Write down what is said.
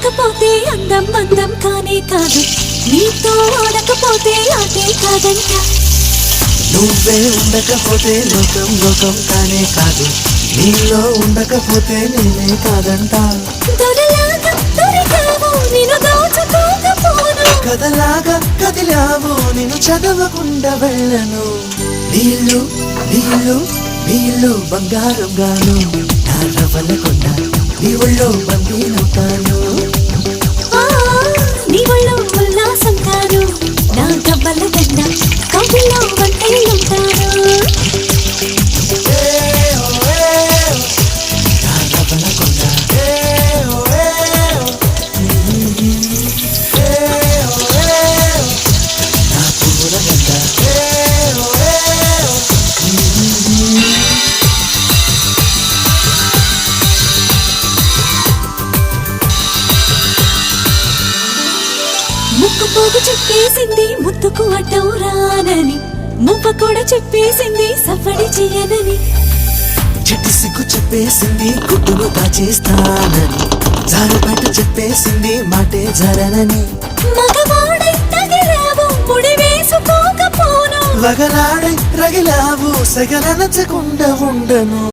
ఆడకపోతే అందం అందం కానే కాదు, నీతో ఆడకపోతే ఆటే కాదంట. నువ్వే ఉండకపోతే లోకం లోకం కానే కాదు, నీలో ఉండకపోతే నేనే కాదంట. దొరలాగా దొరికావు నిన్ను దోచుకోకపోను, కథలాగా కదిలావు నిన్ను చదవకుండా వెళ్ళను. నీళ్ళు నీళ్ళు నీళ్ళు బంగారం గాను, నా రవ్వలకొండ నీ ఒళ్ళో బందీనవుతాను. నీ ఒళ్ళో ఉల్లాసం కాను, నా గవ్వల దండ కవ్విలో వంటలుంటాను. నా రవ్వలకొండ నా పూల దండ. ముక్కు పోగు చెప్పేసింది ముద్దుకు అడ్డం రానని, ముప్ప కూడా చెప్పేసింది సఫడి చేయనని. చిట్టి సిగ్గు చెప్పేసింది గుడ్డును దాచేస్తానని, జారబట్ట చెప్పేసింది మాటే జరనని. మగవాడై తగిలావు ముడి వేసుకోకపోను, వగలాడై రగిలావు సగల నచ్చకుండా ఉండను.